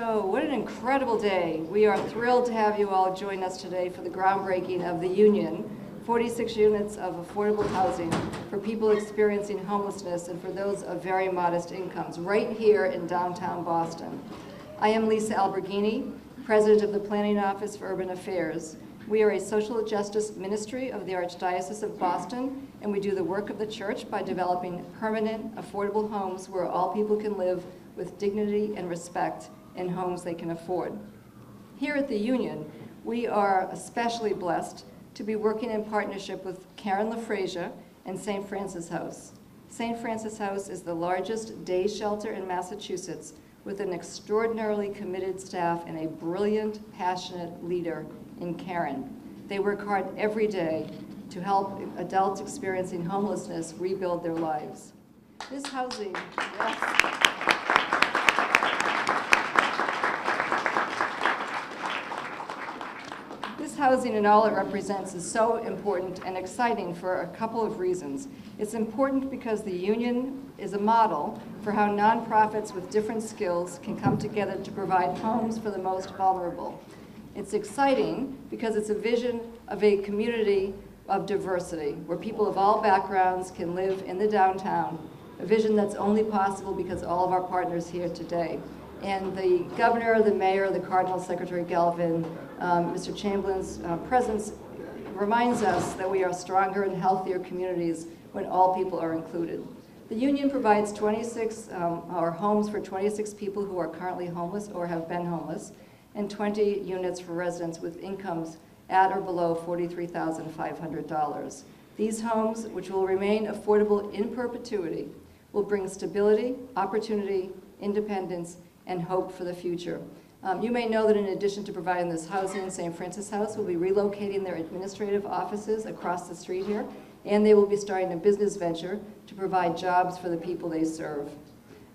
So, what an incredible day. We are thrilled to have you all join us today for the groundbreaking of the Union, 46 units of affordable housing for people experiencing homelessness and for those of very modest incomes, right here in downtown Boston. I am Lisa Alberghini, President of the Planning Office for Urban Affairs. We are a social justice ministry of the Archdiocese of Boston, and we do the work of the church by developing permanent, affordable homes where all people can live with dignity and respect in homes they can afford. Here at the Union, we are especially blessed to be working in partnership with Karen LaFrasia and St. Francis House. St. Francis House is the largest day shelter in Massachusetts with an extraordinarily committed staff and a brilliant, passionate leader in Karen. They work hard every day to help adults experiencing homelessness rebuild their lives. This housing, yes. This housing and all it represents is so important and exciting for a couple of reasons. It's important because the Union is a model for how nonprofits with different skills can come together to provide homes for the most vulnerable. It's exciting because it's a vision of a community of diversity where people of all backgrounds can live in the downtown, a vision that's only possible because all of our partners here today. And the governor, the mayor, the Cardinal Secretary Galvin, Mr. Chamberlain's presence reminds us that we are stronger and healthier communities when all people are included. The Union provides 26 homes for 26 people who are currently homeless or have been homeless, and 20 units for residents with incomes at or below $43,500. These homes, which will remain affordable in perpetuity, will bring stability, opportunity, independence, and hope for the future. You may know that in addition to providing this housing, St. Francis House will be relocating their administrative offices across the street here, and they will be starting a business venture to provide jobs for the people they serve.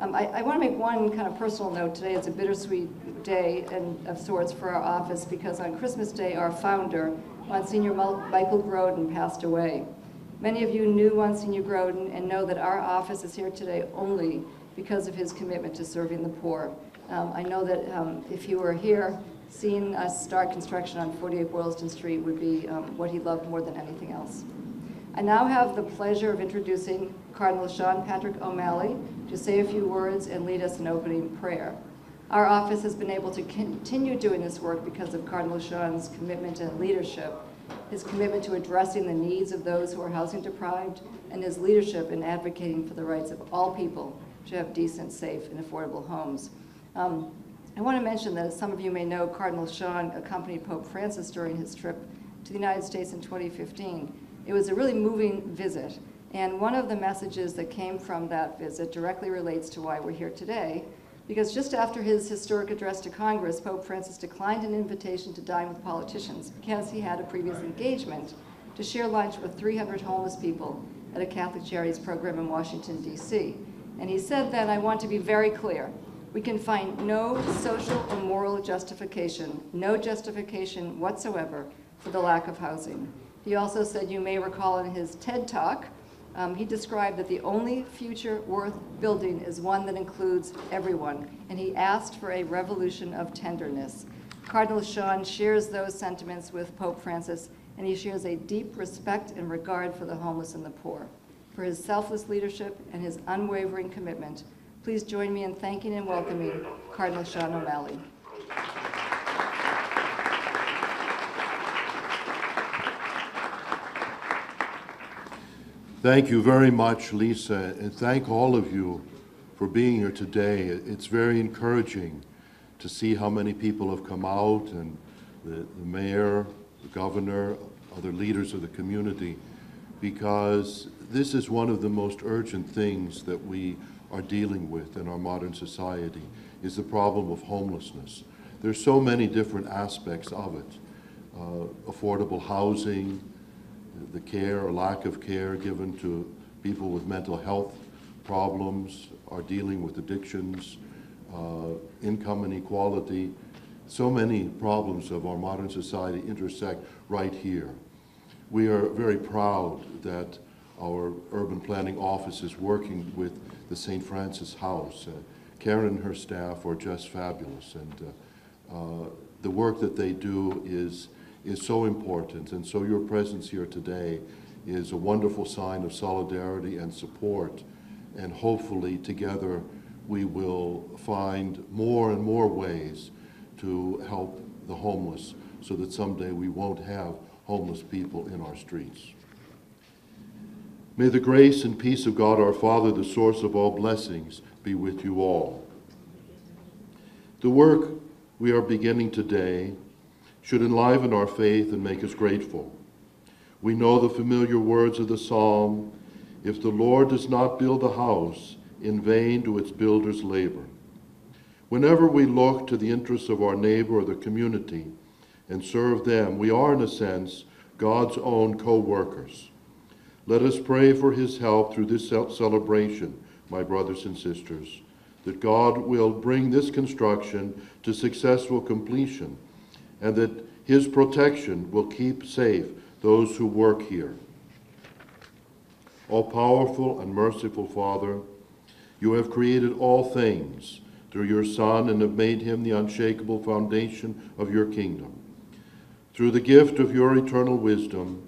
I want to make one kind of personal note today. It's a bittersweet day of sorts for our office because on Christmas Day, our founder, Monsignor Michael Groden, passed away. Many of you knew Monsignor Groden and know that our office is here today only because of his commitment to serving the poor. I know that if he were here, seeing us start construction on 48 Boylston Street would be what he loved more than anything else. I now have the pleasure of introducing Cardinal Seán O'Malley to say a few words and lead us in opening prayer. Our office has been able to continue doing this work because of Cardinal Seán's commitment and leadership, his commitment to addressing the needs of those who are housing deprived, and his leadership in advocating for the rights of all people to have decent, safe, and affordable homes. I want to mention that, as some of you may know, Cardinal Seán accompanied Pope Francis during his trip to the United States in 2015. It was a really moving visit, and one of the messages that came from that visit directly relates to why we're here today, because just after his historic address to Congress, Pope Francis declined an invitation to dine with politicians because he had a previous engagement to share lunch with 300 homeless people at a Catholic Charities program in Washington, D.C. And he said then, I want to be very clear, we can find no social or moral justification, no justification whatsoever for the lack of housing. He also said, you may recall in his TED Talk, he described that the only future worth building is one that includes everyone, and he asked for a revolution of tenderness. Cardinal Seán shares those sentiments with Pope Francis, and he shares a deep respect and regard for the homeless and the poor. For his selfless leadership and his unwavering commitment, please join me in thanking and welcoming Cardinal Seán O'Malley. Thank you very much, Lisa, and thank all of you for being here today. It's very encouraging to see how many people have come out, and the mayor, the governor, other leaders of the community, because this is one of the most urgent things that we are dealing with in our modern society, is the problem of homelessness. There's so many different aspects of it. Affordable housing, the care or lack of care given to people with mental health problems, are dealing with addictions, income inequality. So many problems of our modern society intersect right here. We are very proud that our urban planning office is working with the St. Francis House, Karen and her staff are just fabulous, and the work that they do is so important, and so your presence here today is a wonderful sign of solidarity and support, and hopefully together we will find more and more ways to help the homeless so that someday we won't have homeless people in our streets. May the grace and peace of God our Father, the source of all blessings, be with you all. The work we are beginning today should enliven our faith and make us grateful. We know the familiar words of the psalm, "If the Lord does not build a house, in vain do its builders labor." Whenever we look to the interests of our neighbor or the community and serve them, we are, in a sense, God's own co-workers. Let us pray for his help through this celebration, my brothers and sisters, that God will bring this construction to successful completion, and that his protection will keep safe those who work here. All-powerful and merciful Father, you have created all things through your Son and have made him the unshakable foundation of your kingdom. Through the gift of your eternal wisdom,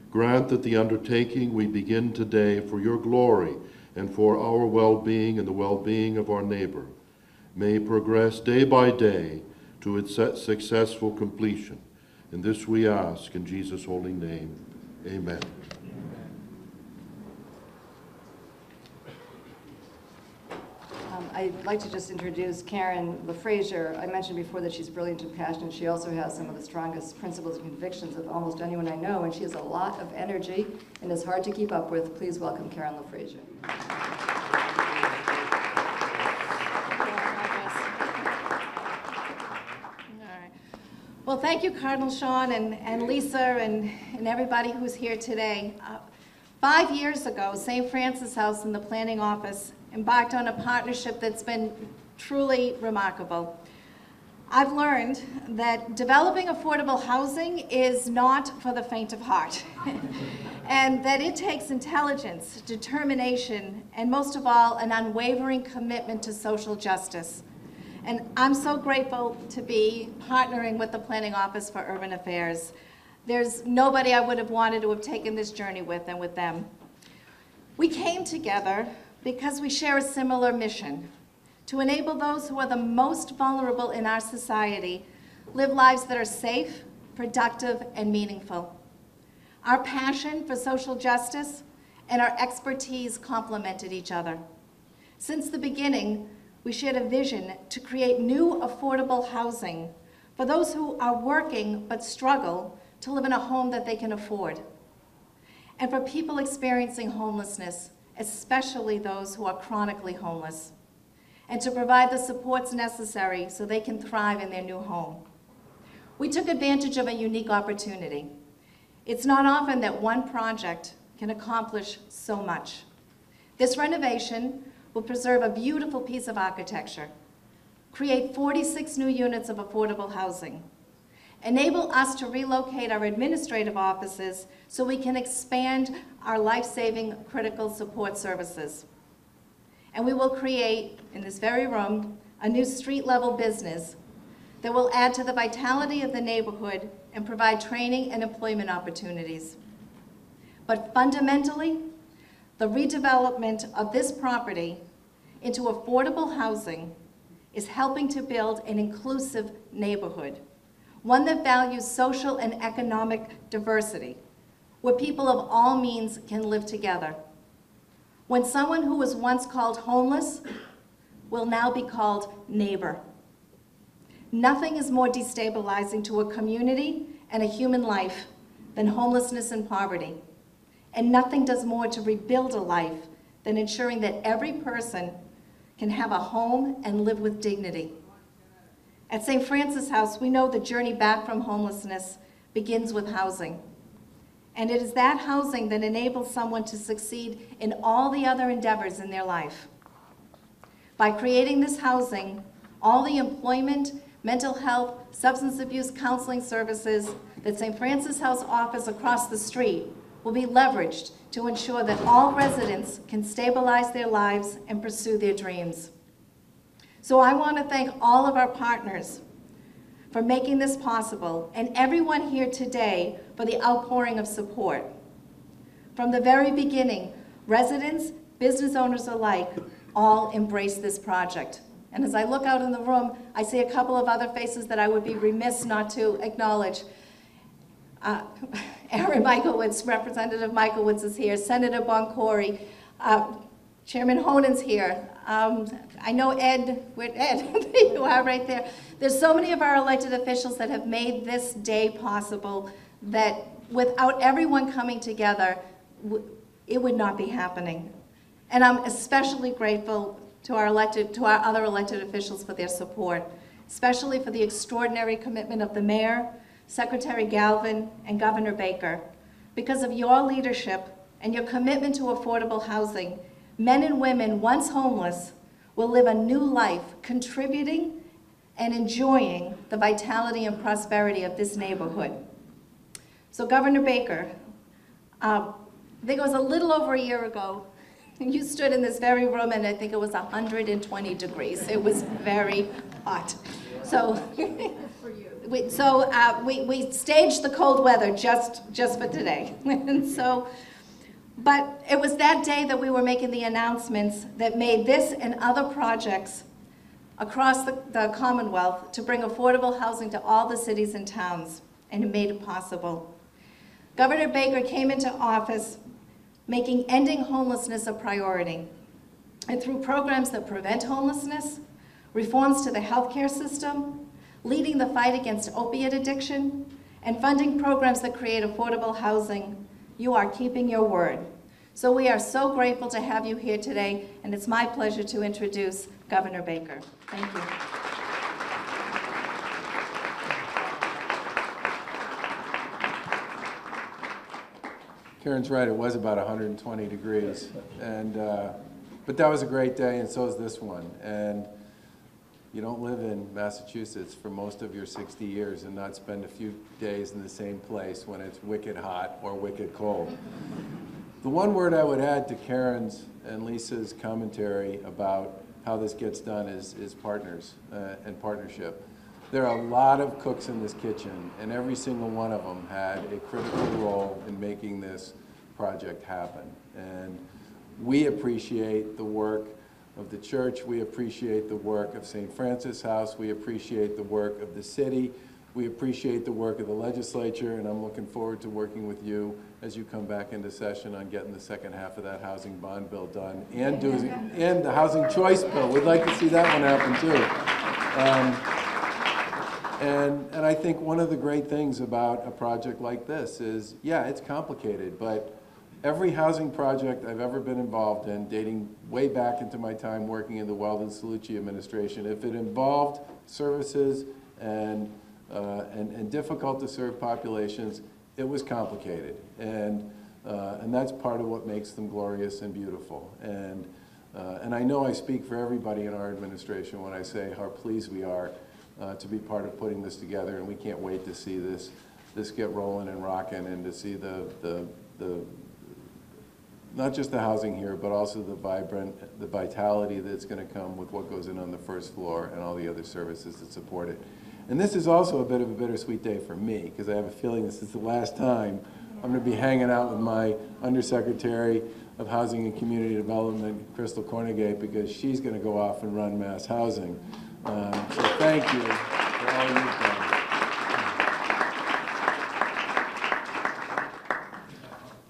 grant that the undertaking we begin today for your glory and for our well-being and the well-being of our neighbor may progress day by day to its successful completion. And this we ask in Jesus' holy name. Amen. I'd like to just introduce Karen LaFrazier. I mentioned before that she's brilliant and passionate. She also has some of the strongest principles and convictions of almost anyone I know, and she has a lot of energy and is hard to keep up with. Please welcome Karen LaFrazier. Well, thank you, Cardinal Seán and Lisa and everybody who's here today. 5 years ago, St. Francis House and the Planning Office embarked on a partnership that's been truly remarkable. I've learned that developing affordable housing is not for the faint of heart, and that it takes intelligence, determination, and most of all, an unwavering commitment to social justice. And I'm so grateful to be partnering with the Planning Office for Urban Affairs. There's nobody I would have wanted to have taken this journey with than with them. We came together because we share a similar mission: to enable those who are the most vulnerable in our society live lives that are safe, productive, and meaningful. Our passion for social justice and our expertise complemented each other. Since the beginning, we shared a vision to create new affordable housing for those who are working but struggle to live in a home that they can afford, and for people experiencing homelessness, especially those who are chronically homeless, and to provide the supports necessary so they can thrive in their new home. We took advantage of a unique opportunity. It's not often that one project can accomplish so much. This renovation will preserve a beautiful piece of architecture, create 46 new units of affordable housing, enable us to relocate our administrative offices so we can expand our life-saving critical support services. And we will create, in this very room, a new street-level business that will add to the vitality of the neighborhood and provide training and employment opportunities. But fundamentally, the redevelopment of this property into affordable housing is helping to build an inclusive neighborhood, one that values social and economic diversity, where people of all means can live together. When someone who was once called homeless will now be called neighbor. Nothing is more destabilizing to a community and a human life than homelessness and poverty. And nothing does more to rebuild a life than ensuring that every person can have a home and live with dignity. At St. Francis House, we know the journey back from homelessness begins with housing. And it is that housing that enables someone to succeed in all the other endeavors in their life. By creating this housing, all the employment, mental health, substance abuse counseling services that St. Francis House offers across the street will be leveraged to ensure that all residents can stabilize their lives and pursue their dreams. So I want to thank all of our partners for making this possible, and everyone here today for the outpouring of support. From the very beginning, residents, business owners alike, all embraced this project. And as I look out in the room, I see a couple of other faces that I would be remiss not to acknowledge. Aaron Michaelwitz, Representative Michaelwitz is here, Senator Boncory, Chairman Honen's here. I know Ed, where'd Ed? There you are right there. There's so many of our elected officials that have made this day possible that without everyone coming together, it would not be happening. And I'm especially grateful to our other elected officials for their support, especially for the extraordinary commitment of the Mayor, Secretary Galvin, and Governor Baker. Because of your leadership and your commitment to affordable housing, men and women once homeless will live a new life, contributing and enjoying the vitality and prosperity of this neighborhood. So Governor Baker, I think it was a little over a year ago, you stood in this very room and I think it was 120 degrees. It was very hot. So, we staged the cold weather just for today. And so, but it was that day that we were making the announcements that made this and other projects across the Commonwealth to bring affordable housing to all the cities and towns, and it made it possible. Governor Baker came into office making ending homelessness a priority. And through programs that prevent homelessness, reforms to the healthcare system, leading the fight against opiate addiction, and funding programs that create affordable housing, you are keeping your word. So we are so grateful to have you here today, and it's my pleasure to introduce Governor Baker. Thank you. Karen's right, it was about 120 degrees, and but that was a great day, and so is this one. And you don't live in Massachusetts for most of your 60 years and not spend a few days in the same place when it's wicked hot or wicked cold. The one word I would add to Karen's and Lisa's commentary about how this gets done is partners and partnership. There are a lot of cooks in this kitchen, and every single one of them had a critical role in making this project happen. And we appreciate the work of the church, we appreciate the work of St. Francis House, we appreciate the work of the city, we appreciate the work of the legislature, and I'm looking forward to working with you as you come back into session on getting the second half of that housing bond bill done, and the housing choice bill. We'd like to see that one happen too. And I think one of the great things about a project like this is, yeah, it's complicated, but every housing project I've ever been involved in, dating way back into my time working in the Weldon Cellucci administration, if it involved services and difficult to serve populations, it was complicated. And that's part of what makes them glorious and beautiful. And I know I speak for everybody in our administration when I say how pleased we are to be part of putting this together, and we can't wait to see this get rolling and rocking, and to see the not just the housing here, but also the vitality that's going to come with what goes in on the first floor and all the other services that support it. And this is also a bit of a bittersweet day for me, because I have a feeling this is the last time I'm going to be hanging out with my Undersecretary of Housing and Community Development, Crystal Cornegate, because she's going to go off and run mass housing. So thank you for all you've done.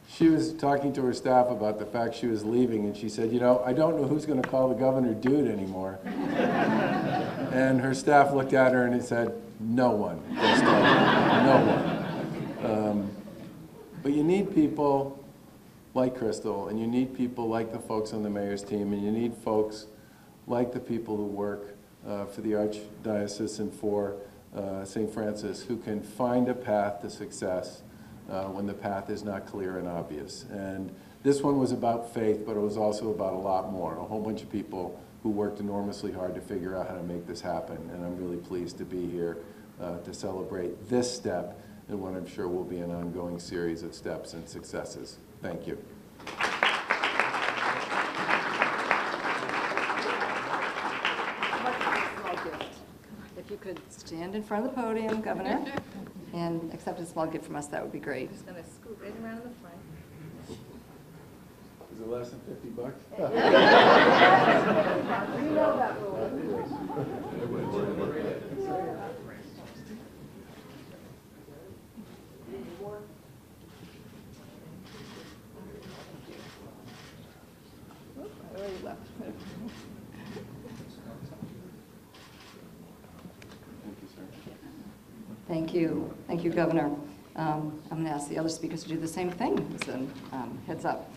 She was talking to her staff about the fact she was leaving, and she said, you know, I don't know who's going to call the governor dude anymore. And her staff looked at her and it said, no one. No one. But you need people like Crystal, and you need people like the folks on the mayor's team, and you need folks like the people who work for the Archdiocese and for St. Francis, who can find a path to success when the path is not clear and obvious. And this one was about faith, but it was also about a lot more. A whole bunch of people who worked enormously hard to figure out how to make this happen. And I'm really pleased to be here to celebrate this step in what I'm sure will be an ongoing series of steps and successes. Thank you. stand in front of the podium, Governor, and accept a small gift from us. That would be great. Just gonna scoot right around in the front. Is it less than $50? You know that rule. I already left. Thank you. Thank you, Governor. I'm going to ask the other speakers to do the same thing, so heads up.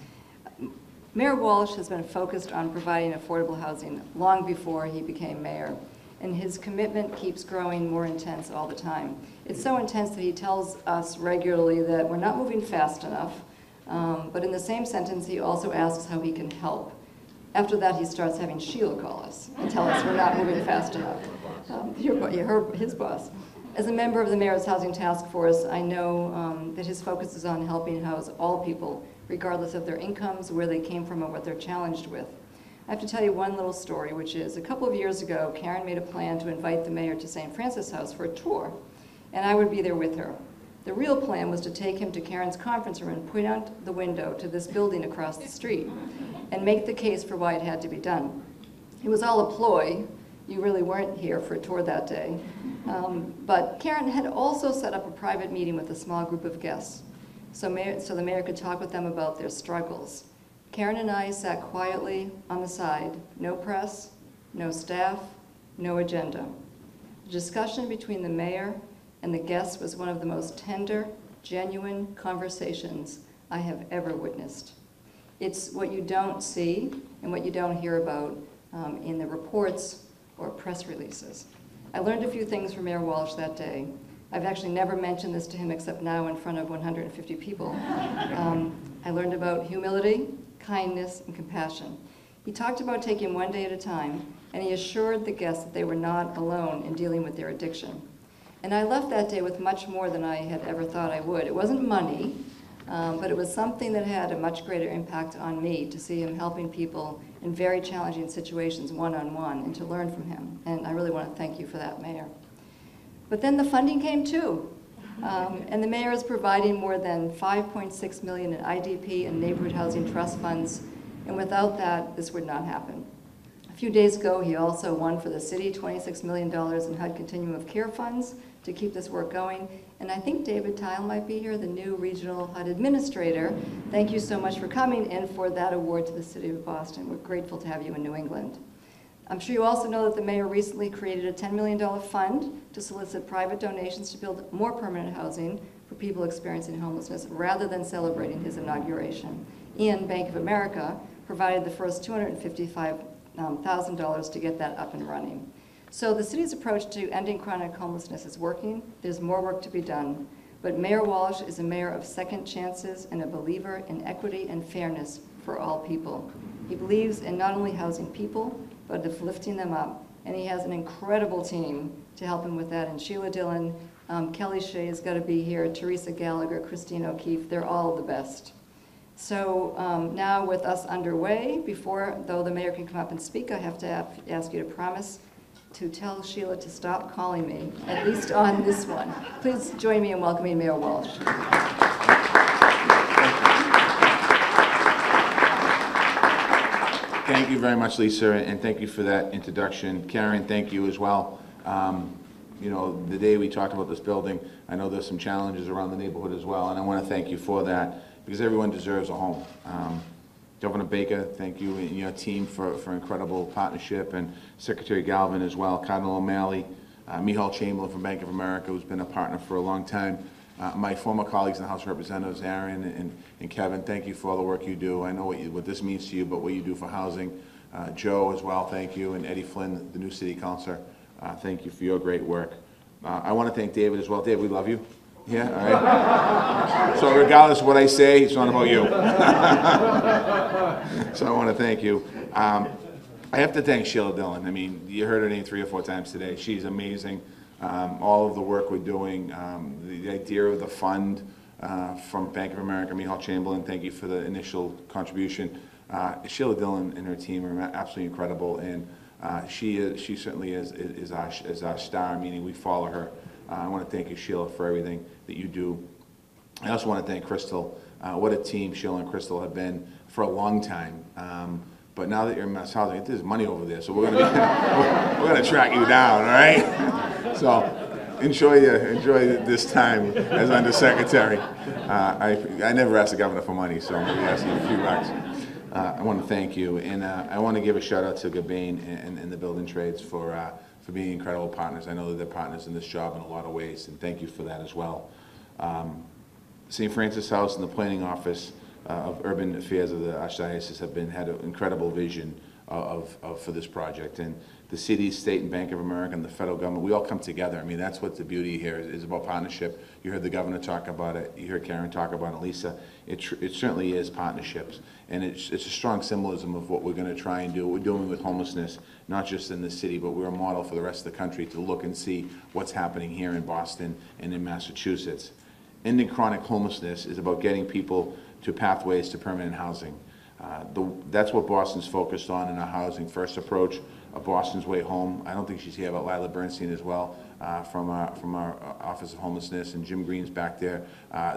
Mayor Walsh has been focused on providing affordable housing long before he became mayor, and his commitment keeps growing more intense all the time. It's so intense that he tells us regularly that we're not moving fast enough, but in the same sentence, he also asks how he can help. After that, he starts having Sheila call us and tell us we're not moving fast enough. You heard his boss. As a member of the Mayor's Housing Task Force, I know that his focus is on helping house all people, regardless of their incomes, where they came from, or what they're challenged with. I have to tell you one little story, which is a couple of years ago, Karen made a plan to invite the mayor to St. Francis House for a tour, and I would be there with her. The real plan was to take him to Karen's conference room and point out the window to this building across the street and make the case for why it had to be done. It was all a ploy. You really weren't here for a tour that day. But Karen had also set up a private meeting with a small group of guests, so the mayor could talk with them about their struggles. Karen and I sat quietly on the side, no press, no staff, no agenda. The discussion between the mayor and the guests was one of the most tender, genuine conversations I have ever witnessed. It's what you don't see and what you don't hear about in the reports or press releases. I learned a few things from Mayor Walsh that day. I've actually never mentioned this to him except now in front of 150 people. I learned about humility, kindness, and compassion. He talked about taking one day at a time, and he assured the guests that they were not alone in dealing with their addiction. And I left that day with much more than I had ever thought I would. It wasn't money, but it was something that had a much greater impact on me to see him helping people in very challenging situations one-on-one and to learn from him. And I really want to thank you for that, Mayor. But then the funding came too. And the mayor is providing more than $5.6 million in IDP and neighborhood housing trust funds. And without that, this would not happen. A few days ago, he also won for the city $26 million in HUD Continuum of Care funds to keep this work going. And I think David Tile might be here, the new regional HUD administrator. Thank you so much for coming in for that award to the city of Boston. We're grateful to have you in New England. I'm sure you also know that the mayor recently created a $10 million fund to solicit private donations to build more permanent housing for people experiencing homelessness rather than celebrating his inauguration. And Bank of America provided the first $255,000 to get that up and running. So the city's approach to ending chronic homelessness is working. There's more work to be done. But Mayor Walsh is a mayor of second chances and a believer in equity and fairness for all people. He believes in not only housing people, but of lifting them up. And he has an incredible team to help him with that. And Sheila Dillon, Kelly Shea has got to be here, Teresa Gallagher, Christine O'Keefe, they're all the best. So now with us underway, though the mayor can come up and speak, I have to ask you to promise to tell Sheila to stop calling me, at least on this one. Please join me in welcoming Mayor Walsh. Thank you very much, Lisa, and thank you for that introduction. Karen, thank you as well. You know, the day we talked about this building, I know there's some challenges around the neighborhood as well, and I want to thank you for that, because everyone deserves a home. Governor Baker, thank you and your team for incredible partnership, and Secretary Galvin as well, Cardinal O'Malley, Michal Chamberlain from Bank of America, who's been a partner for a long time. My former colleagues in the House of Representatives, Aaron and Kevin, thank you for all the work you do. I know what this means to you, but what you do for housing. Joe as well, thank you, and Eddie Flynn, the new city councilor, thank you for your great work. I want to thank David as well. David, we love you. Yeah, all right. So regardless of what I say, it's not about you. So I want to thank you. I have to thank Sheila Dillon. I mean, you heard her name 3 or 4 times today. She's amazing. All of the work we're doing, the idea of the fund from Bank of America, Michal Chamberlain, thank you for the initial contribution. Sheila Dillon and her team are absolutely incredible, and She certainly is our star, meaning we follow her. I want to thank you, Sheila, for everything that you do. I also want to thank Crystal. What a team Sheila and Crystal have been for a long time. But now that you're in mass housing, there's money over there, so we're going to track you down, all right? So enjoy this time as undersecretary. I never asked the governor for money, so maybe ask you a few bucks. I want to thank you, and I want to give a shout out to Gabain and the building trades for being incredible partners. I know that they're partners in this job in a lot of ways, and thank you for that as well. St. Francis House and the planning office of urban affairs of the Archdiocese have had an incredible vision for this project, and the city, state, and Bank of America, and the federal government, we all come together. I mean, that's what the beauty here is about partnership. You heard the governor talk about it. You heard Karen talk about it, Lisa. It certainly is partnerships, and it's a strong symbolism of what we're going to try and do. What we're doing with homelessness, not just in the city, but we're a model for the rest of the country to look and see what's happening here in Boston and in Massachusetts. Ending chronic homelessness is about getting people to pathways to permanent housing. That's what Boston's focused on in our Housing First approach, a Boston's Way Home. I don't think she's here, but Lila Bernstein as well, from our Office of Homelessness, and Jim Green's back there.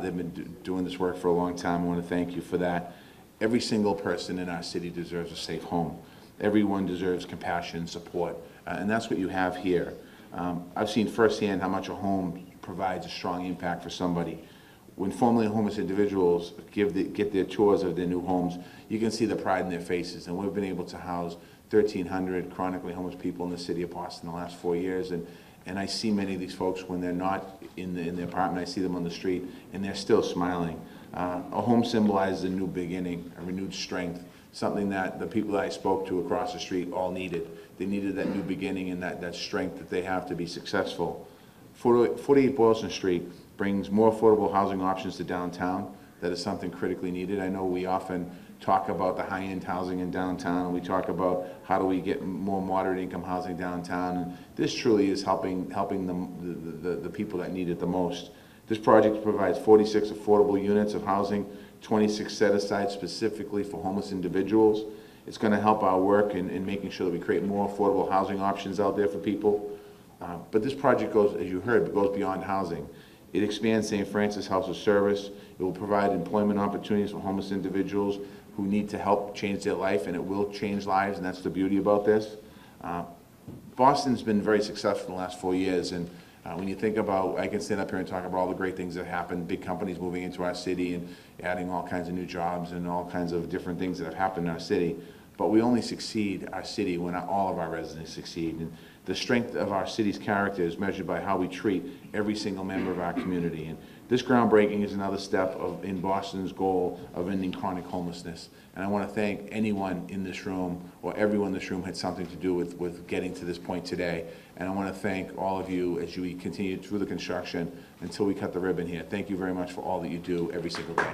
They've been doing this work for a long time. I want to thank you for that. Every single person in our city deserves a safe home. Everyone deserves compassion and support, and that's what you have here. I've seen firsthand how much a home provides a strong impact for somebody. When formerly homeless individuals get their tours of their new homes, you can see the pride in their faces. And we've been able to house 1,300 chronically homeless people in the city of Boston in the last 4 years. And I see many of these folks when they're not in the apartment. I see them on the street, and they're still smiling. A home symbolizes a new beginning, a renewed strength, something that the people that I spoke to across the street all needed. They needed that new beginning and that strength that they have to be successful. 48 Boylston Street brings more affordable housing options to downtown. That is something critically needed. I know we often talk about the high-end housing in downtown, and we talk about how do we get more moderate income housing downtown, and this truly is helping the people that need it the most. This project provides 46 affordable units of housing, 26 set aside specifically for homeless individuals. It's going to help our work in making sure that we create more affordable housing options out there for people. But this project goes, as you heard, goes beyond housing. It expands St. Francis House of Service. It will provide employment opportunities for homeless individuals who need to help change their life, and it will change lives, and that's the beauty about this. Boston's been very successful in the last 4 years, and when you think about, I can stand up here and talk about all the great things that happened, big companies moving into our city and adding all kinds of new jobs and all kinds of different things that have happened in our city, but we only succeed our city when all of our residents succeed. And the strength of our city's character is measured by how we treat every single member of our community. And this groundbreaking is another step in Boston's goal of ending chronic homelessness. And I want to thank anyone in this room, or everyone in this room had something to do with getting to this point today. And I want to thank all of you as we continue through the construction until we cut the ribbon here. Thank you very much for all that you do every single day.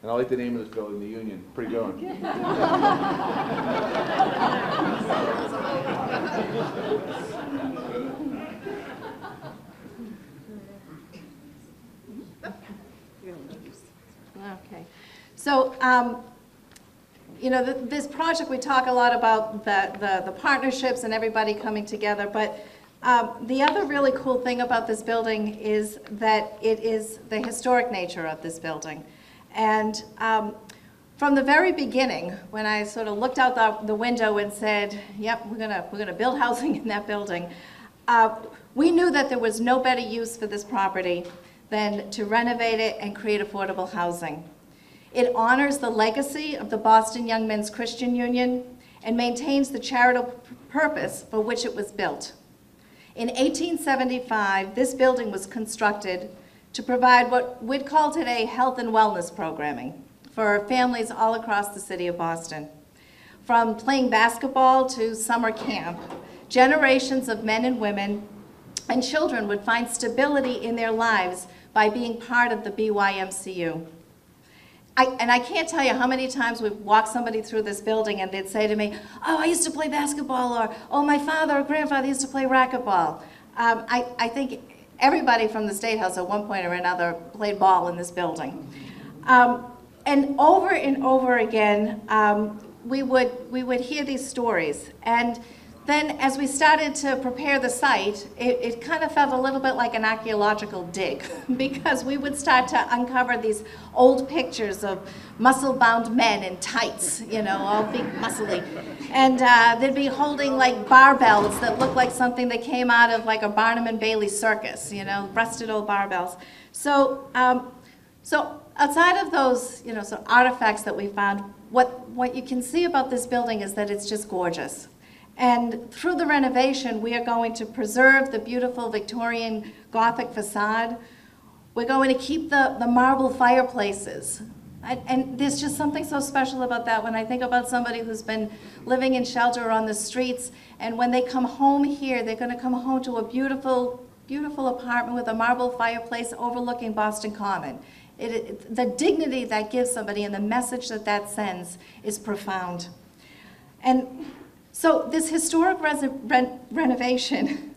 And I like the name of this building, the Union. Pretty good one. Okay. So, you know, this project, we talk a lot about the partnerships and everybody coming together, but the other really cool thing about this building is that it is the historic nature of this building. And from the very beginning, when I sort of looked out the window and said, yep, we're gonna build housing in that building, we knew that there was no better use for this property than to renovate it and create affordable housing. It honors the legacy of the Boston Young Men's Christian Union and maintains the charitable purpose for which it was built. In 1875, this building was constructed to provide what we'd call today health and wellness programming for families all across the city of Boston. From playing basketball to summer camp, generations of men and women and children would find stability in their lives by being part of the BYMCU. I can't tell you how many times we've walked somebody through this building and they'd say to me, oh, I used to play basketball, or oh, my father or grandfather used to play racquetball. I think everybody from the State House at one point or another played ball in this building. And over again, we would hear these stories. And then as we started to prepare the site, it kind of felt a little bit like an archaeological dig because we would start to uncover these old pictures of muscle-bound men in tights, you know, all big muscly. And they'd be holding like barbells that looked like something that came out of like a Barnum and Bailey circus, you know, rusted old barbells. So, so outside of those, you know, sort of artifacts that we found, what you can see about this building is that it's just gorgeous. And through the renovation, we are going to preserve the beautiful Victorian Gothic facade. We're going to keep the marble fireplaces. And there's just something so special about that when I think about somebody who's been living in shelter or on the streets, and when they come home here, they're going to come home to a beautiful, beautiful apartment with a marble fireplace overlooking Boston Common. The dignity that gives somebody and the message that that sends is profound. And so this historic renovation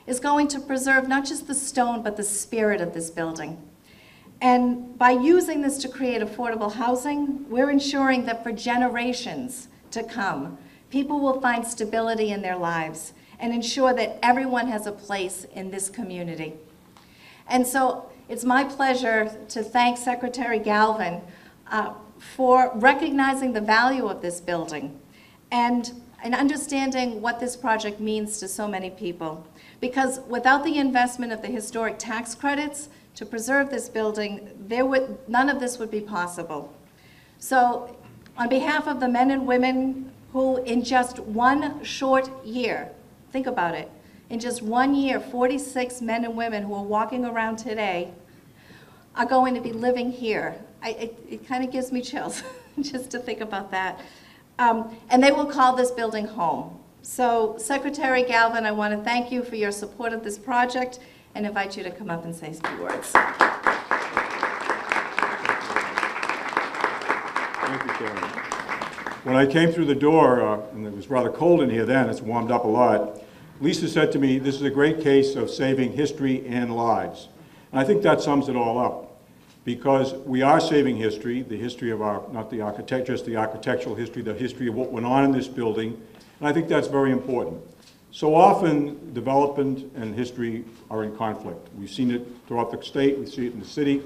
is going to preserve not just the stone, but the spirit of this building. And by using this to create affordable housing, we're ensuring that for generations to come, people will find stability in their lives and ensure that everyone has a place in this community. And so it's my pleasure to thank Secretary Galvin for recognizing the value of this building and understanding what this project means to so many people. Because without the investment of the historic tax credits to preserve this building, none of this would be possible. So on behalf of the men and women who in just one short year, think about it, in just 1 year, 46 men and women who are walking around today are going to be living here. It kind of gives me chills just to think about that. And they will call this building home. So Secretary Galvin, I want to thank you for your support of this project and invite you to come up and say a few words. Thank you, Karen. When I came through the door, and it was rather cold in here then, it's warmed up a lot, Lisa said to me, this is a great case of saving history and lives. And I think that sums it all up. Because we are saving history, the history of our, not the architecture, just the architectural history, the history of what went on in this building, and I think that's very important. So often, development and history are in conflict. We've seen it throughout the state, we see it in the city,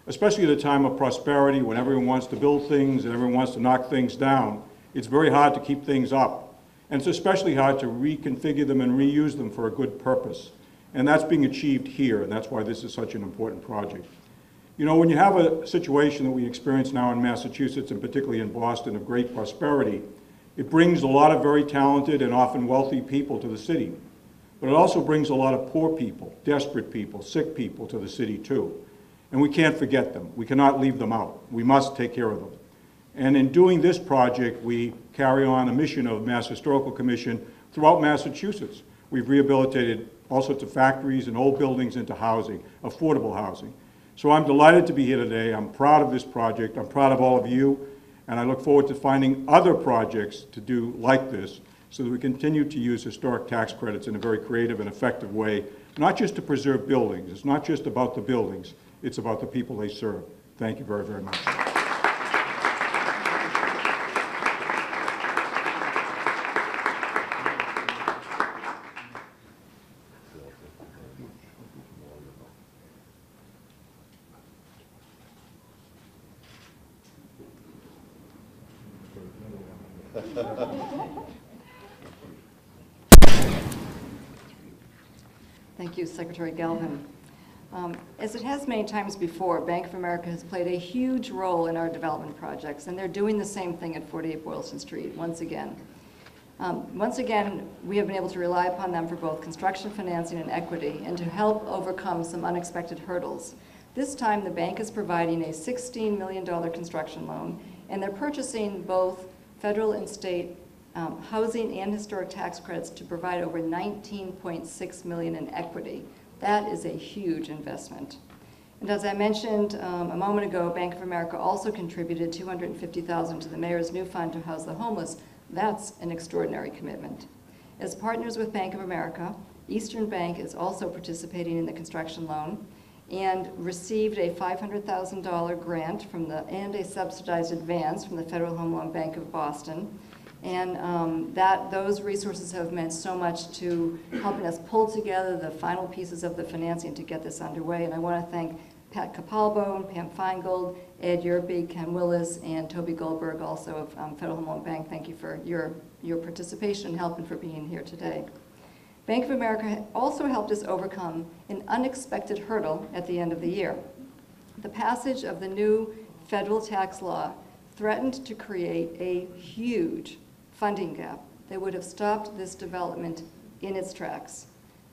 especially at a time of prosperity when everyone wants to build things and everyone wants to knock things down. It's very hard to keep things up. And it's especially hard to reconfigure them and reuse them for a good purpose. And that's being achieved here, and that's why this is such an important project. You know, when you have a situation that we experience now in Massachusetts, and particularly in Boston, of great prosperity, it brings a lot of very talented and often wealthy people to the city. But it also brings a lot of poor people, desperate people, sick people to the city too. And we can't forget them. We cannot leave them out. We must take care of them. And in doing this project, we carry on a mission of Mass Historical Commission throughout Massachusetts. We've rehabilitated all sorts of factories and old buildings into housing, affordable housing. So I'm delighted to be here today. I'm proud of this project. I'm proud of all of you. And I look forward to finding other projects to do like this so that we continue to use historic tax credits in a very creative and effective way, not just to preserve buildings. It's not just about the buildings. It's about the people they serve. Thank you very, very much. Thank you, Secretary Galvin. As it has many times before, Bank of America has played a huge role in our development projects, and they're doing the same thing at 48 Boylston Street once again. We have been able to rely upon them for both construction financing and equity, and to help overcome some unexpected hurdles. This time, the bank is providing a $16 million construction loan, and they're purchasing both federal and state housing and historic tax credits to provide over $19.6 million in equity. That is a huge investment. And as I mentioned a moment ago, Bank of America also contributed $250,000 to the mayor's new fund to house the homeless. That's an extraordinary commitment. As partners with Bank of America, Eastern Bank is also participating in the construction loan and received a $500,000 grant and a subsidized advance from the Federal Home Loan Bank of Boston. And those resources have meant so much to helping us pull together the final pieces of the financing to get this underway. And I want to thank Pat Capalbo, Pam Feingold, Ed Yerby, Ken Willis, and Toby Goldberg, also of Federal Home Loan Bank. Thank you for your participation and help and for being here today. Bank of America also helped us overcome an unexpected hurdle at the end of the year. The passage of the new federal tax law threatened to create a huge funding gap that would have stopped this development in its tracks.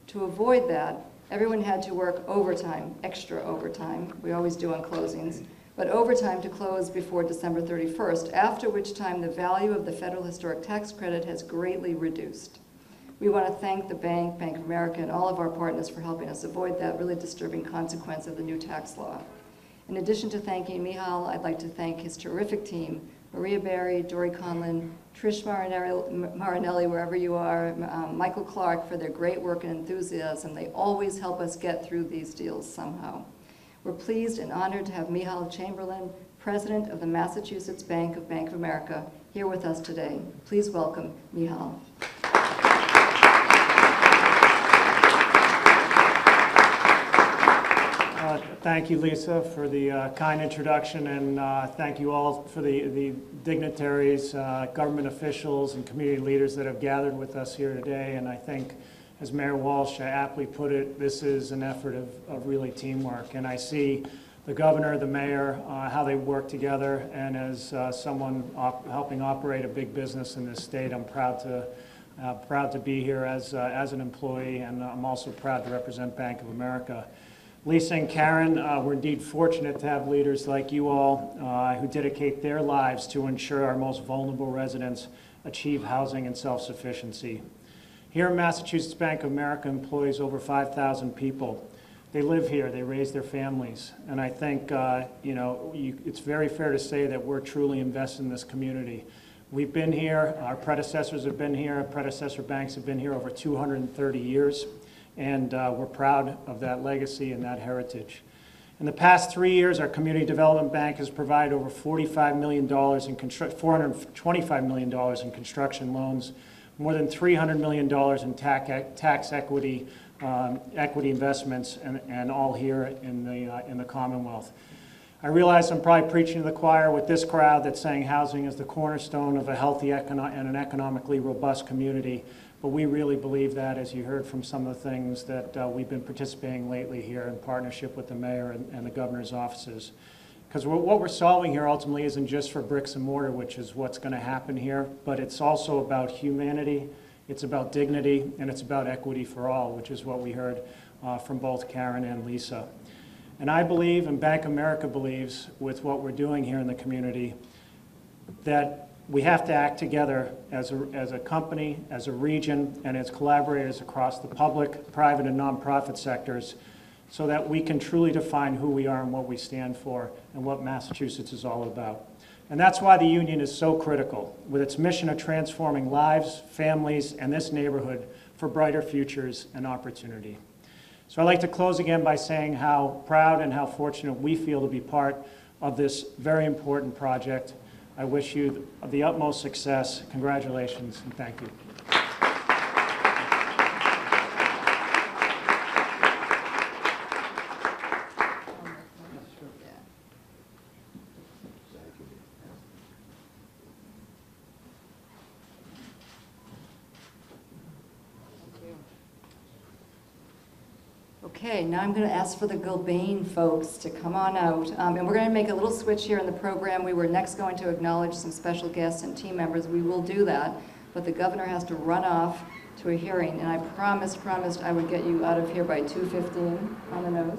To avoid that, everyone had to work overtime, extra overtime, we always do on closings, but overtime to close before December 31st, after which time the value of the federal historic tax credit has greatly reduced. We want to thank the bank, Bank of America, and all of our partners for helping us avoid that really disturbing consequence of the new tax law. In addition to thanking Michal, I'd like to thank his terrific team, Maria Berry, Dory Conlon, Trish Marinelli, wherever you are, Michael Clark, for their great work and enthusiasm. They always help us get through these deals somehow. We're pleased and honored to have Michal Chamberlain, President of the Massachusetts Bank of America, here with us today. Please welcome Michal. Thank you, Lisa, for the kind introduction, and thank you all for the dignitaries, government officials, and community leaders that have gathered with us here today. And I think, as Mayor Walsh aptly put it, this is an effort of really teamwork. And I see the governor, the mayor, how they work together. And as someone helping operate a big business in this state, I'm proud to be here as an employee, and I'm also proud to represent Bank of America. Lisa and Karen, we're indeed fortunate to have leaders like you all who dedicate their lives to ensure our most vulnerable residents achieve housing and self-sufficiency. Here in Massachusetts, Bank of America employs over 5,000 people. They live here, they raise their families, and I think it's very fair to say that we're truly invested in this community. We've been here, our predecessors have been here, our predecessor banks have been here over 230 years. And we're proud of that legacy and that heritage. In the past 3 years, our Community Development Bank has provided over $425 million in construction loans, more than $300 million in tax equity investments, and all here in the Commonwealth. I realize I'm probably preaching to the choir with this crowd that's saying housing is the cornerstone of a healthy and an economically robust community. But we really believe that, as you heard from some of the things that we've been participating lately here in partnership with the mayor and the governor's offices. Because what we're solving here ultimately isn't just for bricks and mortar, which is what's going to happen here, but it's also about humanity, it's about dignity, and it's about equity for all, which is what we heard from both Karen and Lisa. And I believe, and Bank of America believes, with what we're doing here in the community, that we have to act together as a company, as a region, and as collaborators across the public, private, and nonprofit sectors so that we can truly define who we are and what we stand for and what Massachusetts is all about. And that's why the union is so critical, with its mission of transforming lives, families, and this neighborhood for brighter futures and opportunity. So I'd like to close again by saying how proud and how fortunate we feel to be part of this very important project. I wish you the utmost success. Congratulations, and thank you. Okay, now I'm going to ask for the Gilbane folks to come on out. And we're going to make a little switch here in the program. We were next going to acknowledge some special guests and team members. We will do that, but the governor has to run off to a hearing, and I promised I would get you out of here by 2:15 on the nose.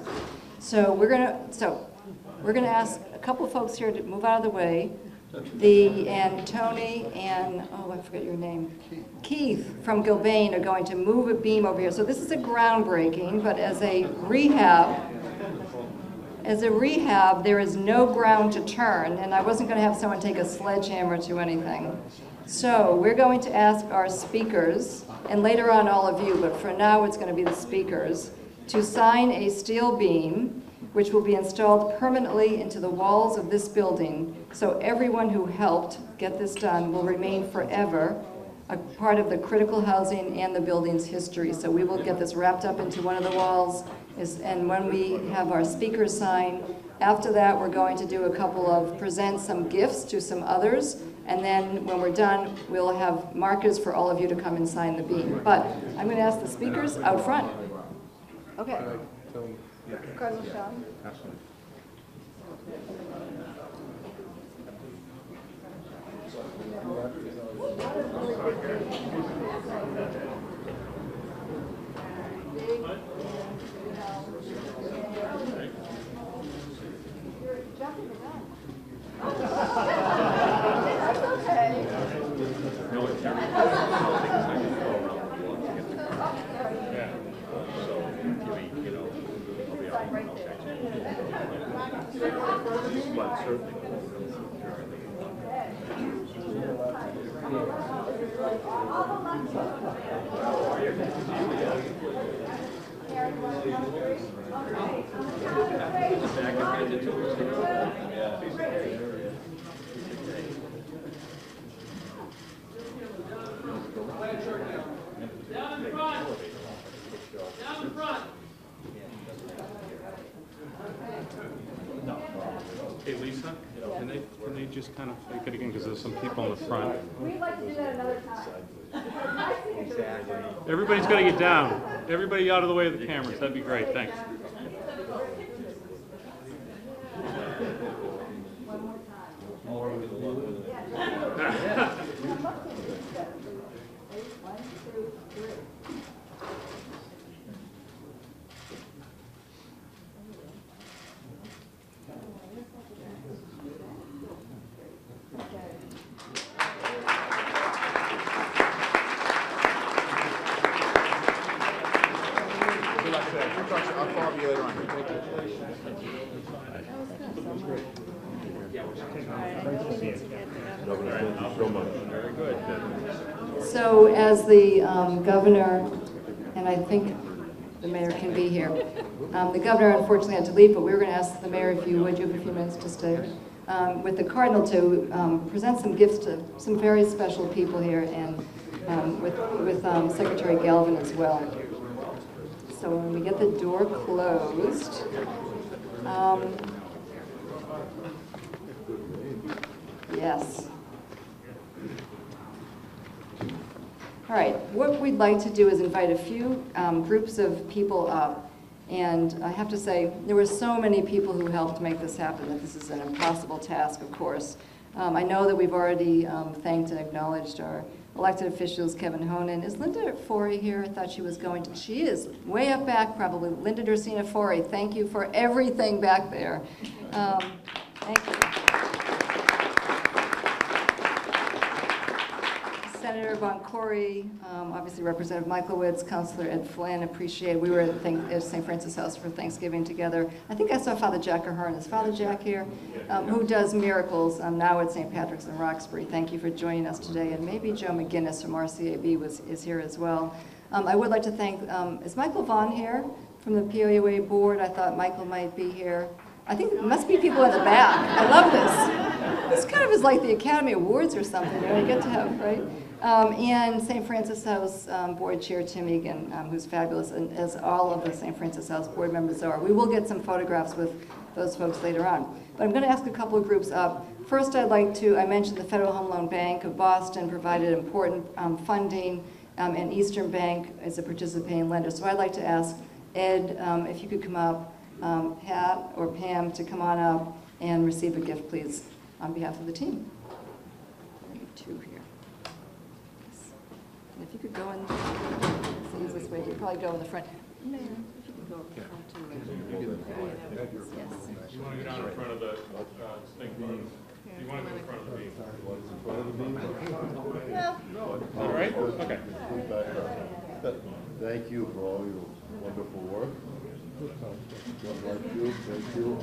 So we're going to ask a couple of folks here to move out of the way. Tony and, oh, I forget your name. Keith from Gilbane are going to move a beam over here. So this is a groundbreaking, but as a rehab as a rehab, there is no ground to turn, and I wasn't going to have someone take a sledgehammer to anything. So we're going to ask our speakers, and later on all of you, but for now it's going to be the speakers, to sign a steel beam which will be installed permanently into the walls of this building, so everyone who helped get this done will remain forever a part of the critical housing and the building's history. So we will get this wrapped up into one of the walls, and when we have our speakers sign, after that we're going to do a couple of, present some gifts to some others, and then when we're done, we'll have markers for all of you to come and sign the beam. But I'm going to ask the speakers out front. Okay. Cardinal Seán. Hey, Lisa, can they just kind of fake it again, because there's some people in the front. We'd like to do that another time. Everybody's got to get down. Everybody out of the way of the cameras. That'd be great. Thanks. I'll call you later on. So as the governor, and I think the mayor can be here, the governor unfortunately had to leave, but we were going to ask the mayor if you would, you have a few minutes to stay, with the Cardinal to present some gifts to some very special people here, and with Secretary Galvin as well. So when we get the door closed, yes. All right, what we'd like to do is invite a few groups of people up. And I have to say, there were so many people who helped make this happen that this is an impossible task, of course. I know that we've already thanked and acknowledged our elected officials, Kevin Honan. Is Linda Forey here? I thought she was going to. She is way up back, probably. Linda Dorsina Forey, thank you for everything back there. Thank you. Senator Boncory, obviously Representative Michaelwitz, Councilor Ed Flynn, appreciate. We were at St. Francis House for Thanksgiving together. I think I saw Father Jack Ahern. Is Father Jack here? Who does miracles now at St. Patrick's in Roxbury. Thank you for joining us today. And maybe Joe McGinnis from RCAB is here as well. I would like to thank, is Michael Vaughn here from the POUA board? I thought Michael might be here. I think there must be people in the back. I love this. This kind of is like the Academy Awards or something, you get to have, right? And St. Francis House Board Chair Tim Egan, who's fabulous, and as all of the St. Francis House board members are. We will get some photographs with those folks later on. But I'm going to ask a couple of groups up. First, I mentioned the Federal Home Loan Bank of Boston provided important funding, and Eastern Bank is a participating lender. So I'd like to ask Ed, if you could come up, Pat or Pam to come on up and receive a gift, please, on behalf of the team. I have two here. And if you could go in, things this way, you could probably go in the front. Mayor, if you could go up front too. Yes. You want to go down in front of the snake beam? You want to go in front of the beam? Is that all right? Okay. Thank you for all your wonderful work. God bless you. Thank you.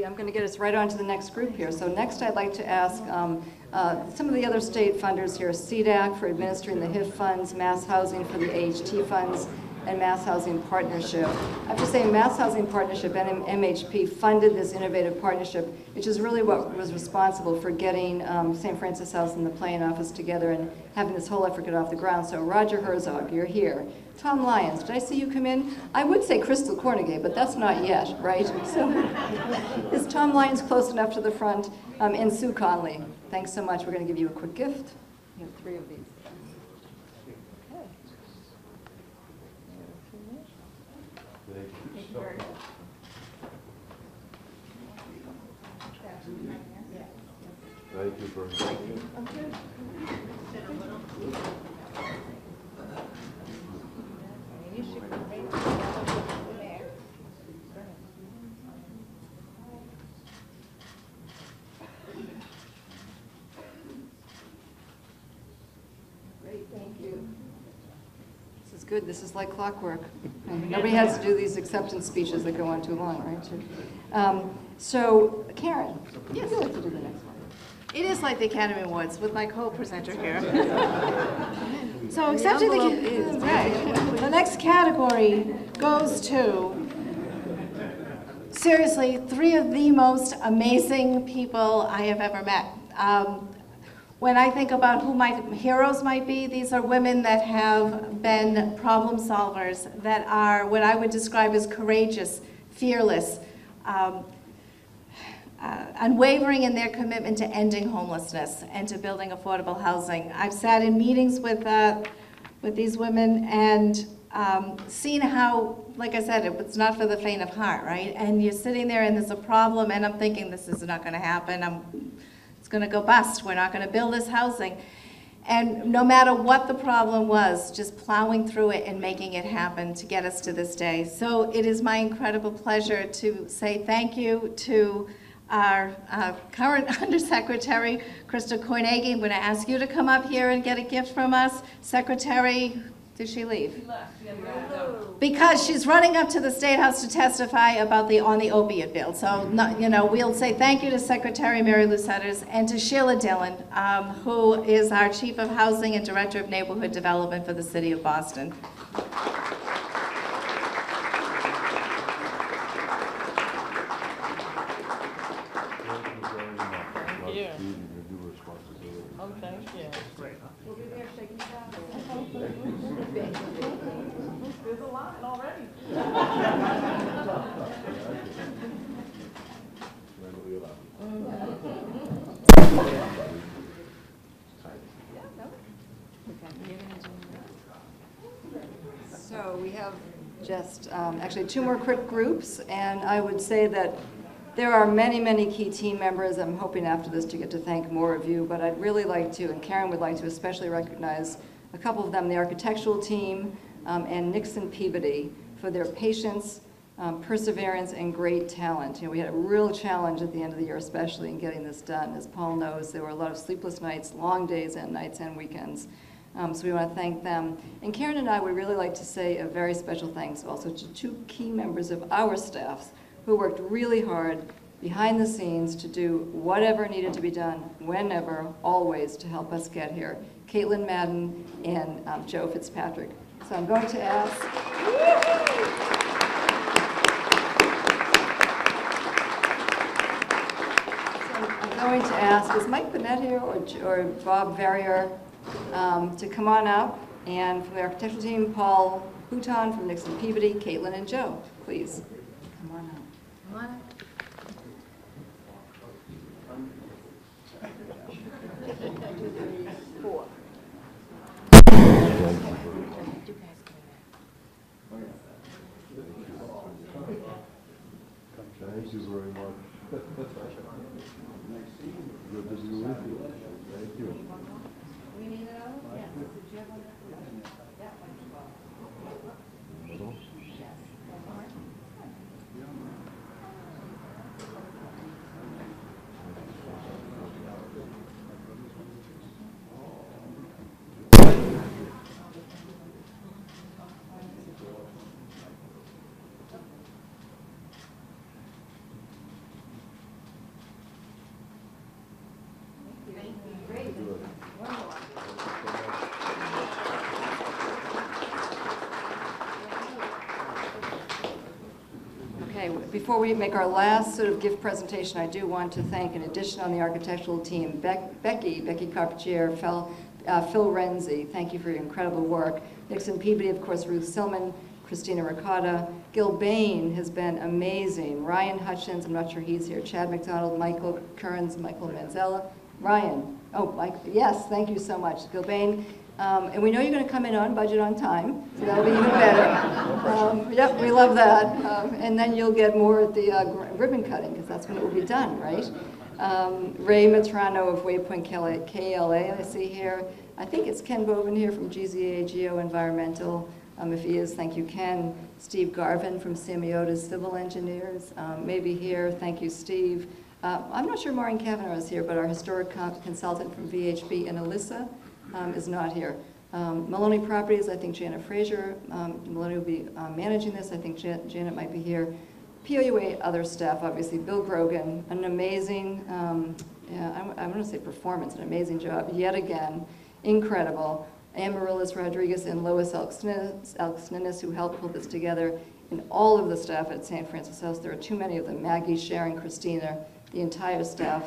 I'm going to get us right on to the next group here. So next I'd like to ask some of the other state funders here, CDAC for administering the HIF funds, Mass Housing for the AHT funds, and Mass Housing Partnership. I have to say Mass Housing Partnership and MHP funded this innovative partnership, which is really what was responsible for getting St. Francis House and the Planning Office together and having this whole effort get off the ground. So Roger Herzog, you're here. Tom Lyons, did I see you come in? I would say Crystal Cornegay, but that's not yet, right? So is Tom Lyons close enough to the front? And Sue Conley, thanks so much. We're going to give you a quick gift. You have 3 of these. Okay. Thank you very much. Thank you very much. Great, thank you. This is good. This is like clockwork. Nobody has to do these acceptance speeches that go on too long, right? So, Karen, Yes. would you like to do the next one? It is like the Academy Awards with my co-presenter here. So accepting the next category goes to, seriously, 3 of the most amazing people I have ever met. When I think about who my heroes might be, these are women that have been problem solvers, that are what I would describe as courageous, fearless, unwavering in their commitment to ending homelessness and to building affordable housing. I've sat in meetings with these women and seen how, like I said, it's not for the faint of heart, right? And you're sitting there and there's a problem and I'm thinking this is not going to happen. It's going to go bust. We're not going to build this housing. And no matter what the problem was, just plowing through it and making it happen to get us to this day. So it is my incredible pleasure to say thank you to our current Undersecretary, Krista Cornegay. I'm going to ask you to come up here and get a gift from us. Secretary, did she leave? She left. Because she's running up to the State House to testify about on the opiate bill. So, we'll say thank you to Secretary Mary Lou Sutters and to Sheila Dillon, who is our Chief of Housing and Director of Neighborhood Development for the City of Boston. Oh, thank you. We'll be there shaking it out. There's a line already. So we have just actually 2 more quick groups, and I would say that there are many, many key team members. I'm hoping after this to get to thank more of you, but I'd really like to, and Karen would like to especially recognize a couple of them, the architectural team and Nixon Peabody, for their patience, perseverance, and great talent. We had a real challenge at the end of the year, especially in getting this done. As Paul knows, there were a lot of sleepless nights, long days and nights and weekends. So we want to thank them. And Karen and I would really like to say a very special thanks also to 2 key members of our staffs who worked really hard behind the scenes to do whatever needed to be done, whenever, always, to help us get here. Caitlin Madden and Joe Fitzpatrick. So I'm going to ask... I'm going to ask, is Mike Bennett here or Bob Verrier to come on up? And from the architectural team, Paul Houghton from Nixon Peabody, Caitlin and Joe, please. Come on up. Come on up. Thank you very much. Good to be with you. Thank you. We need another one? Yes. Did you have one? Middle? Okay, before we make our last sort of gift presentation, I do want to thank, in addition on the architectural team, Becky Carpentier, Phil Renzi, thank you for your incredible work. Nixon Peabody, of course, Ruth Silman, Christina Ricotta. Gil Bain has been amazing. Ryan Hutchins, I'm not sure he's here. Chad McDonald, Michael Kearns, Michael Manzella. Ryan, oh, Mike, yes, thank you so much. Gil Bain. And we know you're going to come in on budget on time, so that'll be even better. Yep, we love that. And then you'll get more at the ribbon cutting, because that's when it will be done, right? Ray Matrano of Waypoint KLA, I see here. I think it's Ken Boven here from GZA Geo Environmental. If he is, thank you, Ken. Steve Garvin from Samiota's Civil Engineers, maybe here. Thank you, Steve. I'm not sure Maureen Kavanaugh is here, but our historic consultant from VHB, and Alyssa, is not here. Maloney Properties, I think Janet Frazier. Maloney will be managing this. I think Janet might be here. POUA, other staff, obviously. Bill Grogan, an amazing, I want to say performance, an amazing job, yet again, incredible. Amaryllis Rodriguez and Lois Elksninis, who helped pull this together, and all of the staff at St. Francis House. There are too many of them. Maggie, Sharon, Christina, the entire staff.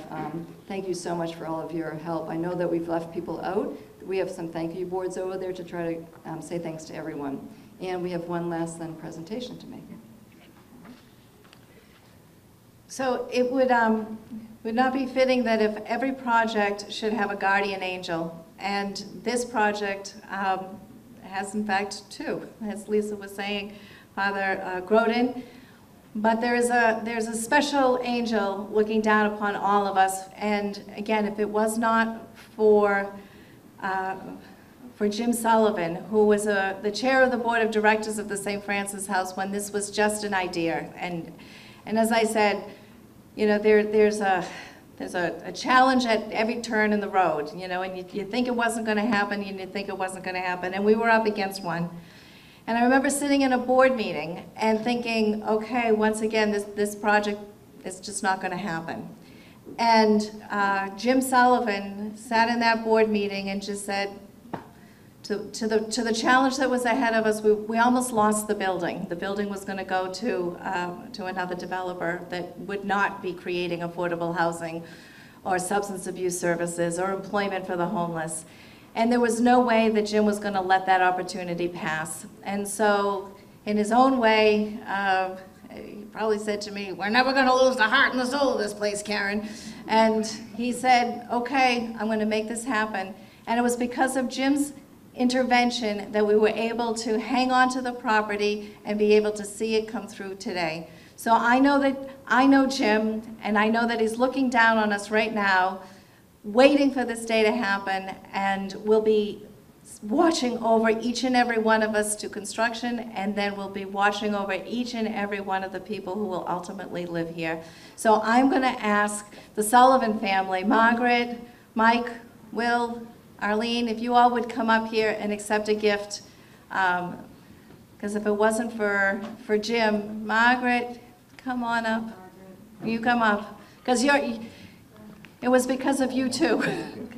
Thank you so much for all of your help. I know that we've left people out. We have some thank you boards over there to try to say thanks to everyone. And we have one last then presentation to make. So it would not be fitting that if every project should have a guardian angel, and this project has in fact two, as Lisa was saying, Father Grodin. But there's a special angel looking down upon all of us. And again, if it was not for Jim Sullivan, who was the chair of the board of directors of the St. Francis House when this was just an idea. And as I said, you know, there's a challenge at every turn in the road, you know, and you think it wasn't going to happen, and you think it wasn't going to happen, and we were up against one. And I remember sitting in a board meeting and thinking, okay, once again, this project is just not going to happen. And Jim Sullivan sat in that board meeting and just said, to the challenge that was ahead of us, we almost lost the building. The building was going to go to another developer that would not be creating affordable housing or substance abuse services or employment for the homeless. And there was no way that Jim was going to let that opportunity pass. And so, in his own way, he probably said to me, "We're never going to lose the heart and the soul of this place, Karen." And he said, "Okay, I'm going to make this happen." And it was because of Jim's intervention that we were able to hang on to the property and be able to see it come through today. So I know Jim, and I know that he's looking down on us right now, waiting for this day to happen, and we'll be watching over each and every one of us to construction, and then we'll be watching over each and every one of the people who will ultimately live here. So I'm going to ask the Sullivan family, Margaret, Mike, Will, Arlene, if you all would come up here and accept a gift, because if it wasn't for Jim, Margaret, come on up. You come up, because it was because of you too.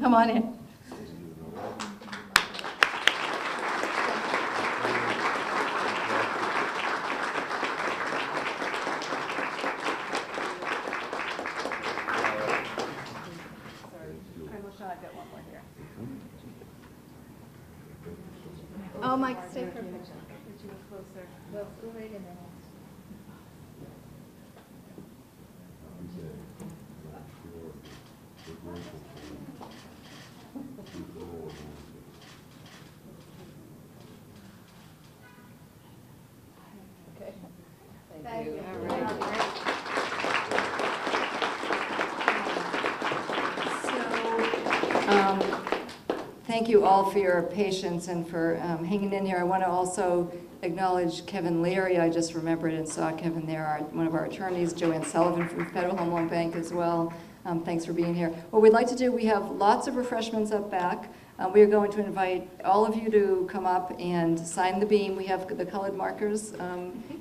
Come on in. Oh, Mike, stay for a picture. Get you closer. Well, go right in there. Okay. Thank you. All right. Thank you all for your patience and for hanging in here. I want to also acknowledge Kevin Leary. I just remembered and saw Kevin there, one of our attorneys, Joanne Sullivan from Federal Home Loan Bank as well. Thanks for being here. What we'd like to do, we have lots of refreshments up back. We are going to invite all of you to come up and sign the beam. We have the colored markers,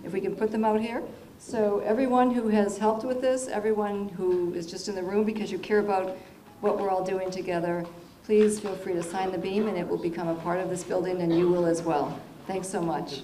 if we can put them out here. So everyone who has helped with this, everyone who is just in the room because you care about what we're all doing together, please feel free to sign the beam and it will become a part of this building and you will as well. Thanks so much.